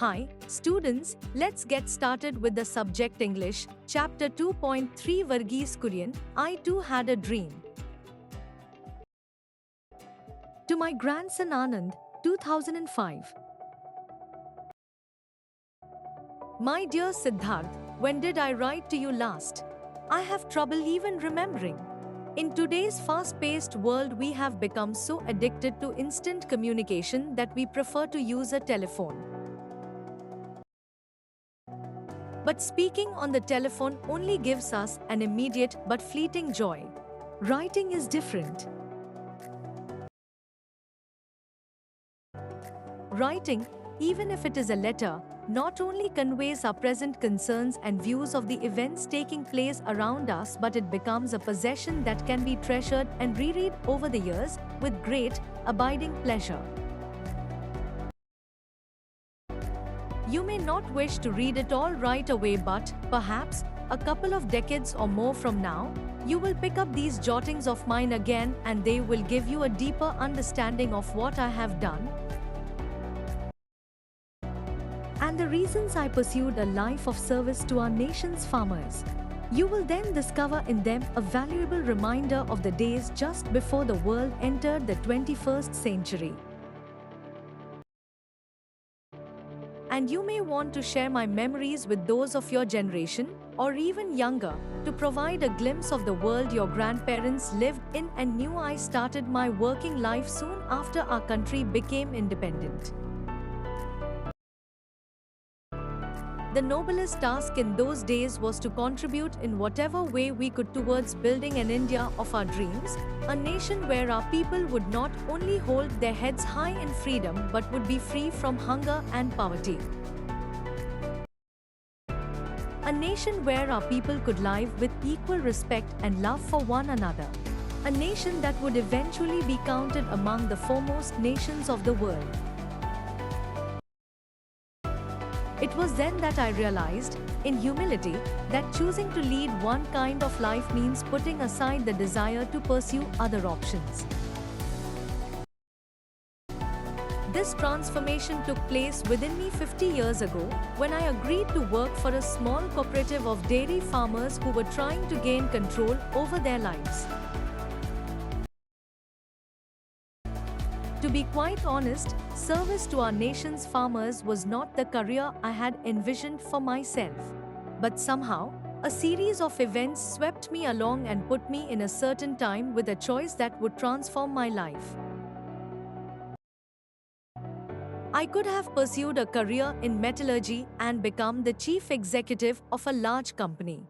Hi, students, let's get started with the subject English, Chapter 2.3 Varghese Kurian, I too had a dream. To my grandson Anand, 2005. My dear Siddharth, when did I write to you last? I have trouble even remembering. In today's fast-paced world, we have become so addicted to instant communication that we prefer to use a telephone. But speaking on the telephone only gives us an immediate but fleeting joy. Writing is different. Writing, even if it is a letter, not only conveys our present concerns and views of the events taking place around us, but it becomes a possession that can be treasured and reread over the years with great, abiding pleasure. You may not wish to read it all right away, but perhaps a couple of decades or more from now, you will pick up these jottings of mine again and they will give you a deeper understanding of what I have done and the reasons I pursued a life of service to our nation's farmers. You will then discover in them a valuable reminder of the days just before the world entered the 21st century. And you may want to share my memories with those of your generation, or even younger, to provide a glimpse of the world your grandparents lived in and knew. I started my working life soon after our country became independent. The noblest task in those days was to contribute in whatever way we could towards building an India of our dreams, a nation where our people would not only hold their heads high in freedom but would be free from hunger and poverty. A nation where our people could live with equal respect and love for one another. A nation that would eventually be counted among the foremost nations of the world. It was then that I realized, in humility, that choosing to lead one kind of life means putting aside the desire to pursue other options. This transformation took place within me 50 years ago, when I agreed to work for a small cooperative of dairy farmers who were trying to gain control over their lives. To be quite honest, service to our nation's farmers was not the career I had envisioned for myself. But somehow, a series of events swept me along and put me in a certain time with a choice that would transform my life. I could have pursued a career in metallurgy and become the chief executive of a large company,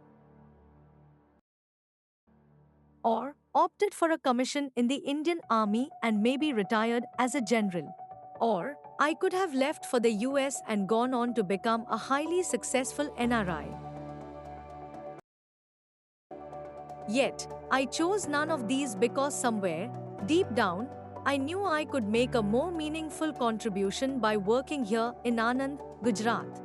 or opted for a commission in the Indian Army and maybe retired as a general. Or I could have left for the US and gone on to become a highly successful NRI. Yet, I chose none of these because somewhere, deep down, I knew I could make a more meaningful contribution by working here in Anand, Gujarat.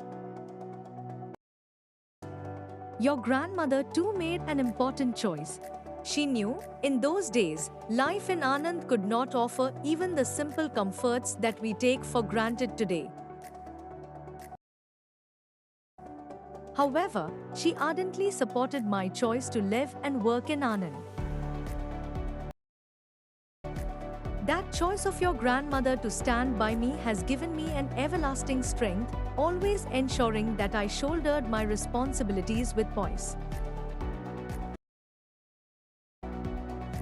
Your grandmother too made an important choice. She knew, in those days, life in Anand could not offer even the simple comforts that we take for granted today. However, she ardently supported my choice to live and work in Anand. That choice of your grandmother to stand by me has given me an everlasting strength, always ensuring that I shouldered my responsibilities with poise.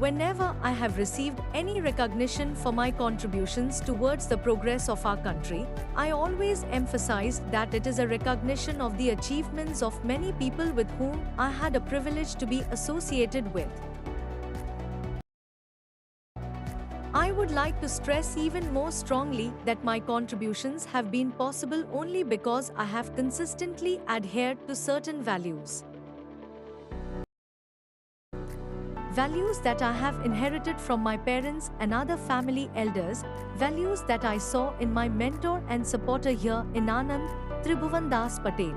Whenever I have received any recognition for my contributions towards the progress of our country, I always emphasized that it is a recognition of the achievements of many people with whom I had a privilege to be associated with. I would like to stress even more strongly that my contributions have been possible only because I have consistently adhered to certain values. Values that I have inherited from my parents and other family elders, values that I saw in my mentor and supporter here in Anand, Tribhuvan Das Patel.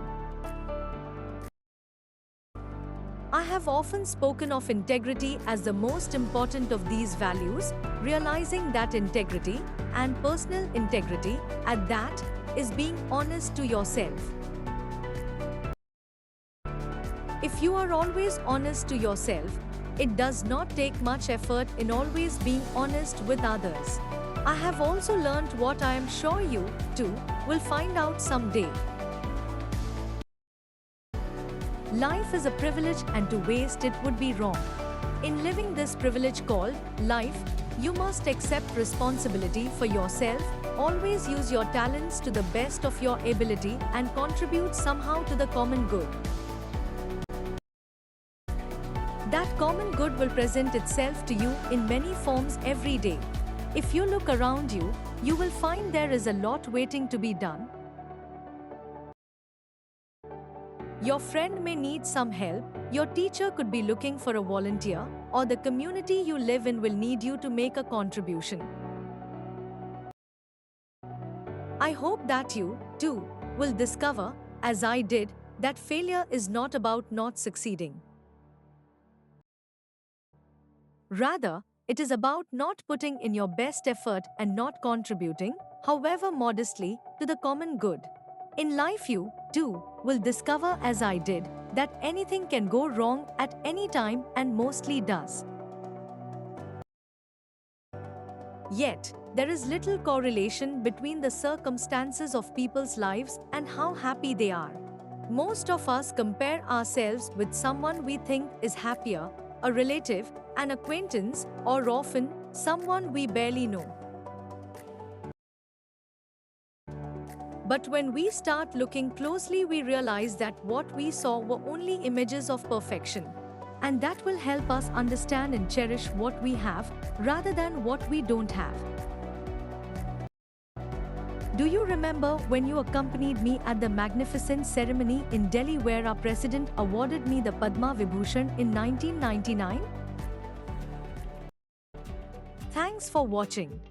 I have often spoken of integrity as the most important of these values, realizing that integrity, and personal integrity, at that, is being honest to yourself. If you are always honest to yourself, it does not take much effort in always being honest with others. I have also learned what I am sure you, too, will find out someday. Life is a privilege and to waste it would be wrong. In living this privilege called life, you must accept responsibility for yourself, always use your talents to the best of your ability and contribute somehow to the common good. That common good will present itself to you in many forms every day. If you look around you, you will find there is a lot waiting to be done. Your friend may need some help, your teacher could be looking for a volunteer, or the community you live in will need you to make a contribution. I hope that you, too, will discover, as I did, that failure is not about not succeeding. Rather, it is about not putting in your best effort and not contributing, however modestly, to the common good. In life you, too, will discover as I did, that anything can go wrong at any time and mostly does. Yet, there is little correlation between the circumstances of people's lives and how happy they are. Most of us compare ourselves with someone we think is happier, a relative, an acquaintance, or often, someone we barely know. But when we start looking closely, we realize that what we saw were only images of perfection. And that will help us understand and cherish what we have, rather than what we don't have. Do you remember when you accompanied me at the magnificent ceremony in Delhi where our president awarded me the Padma Vibhushan in 1999? Thanks for watching.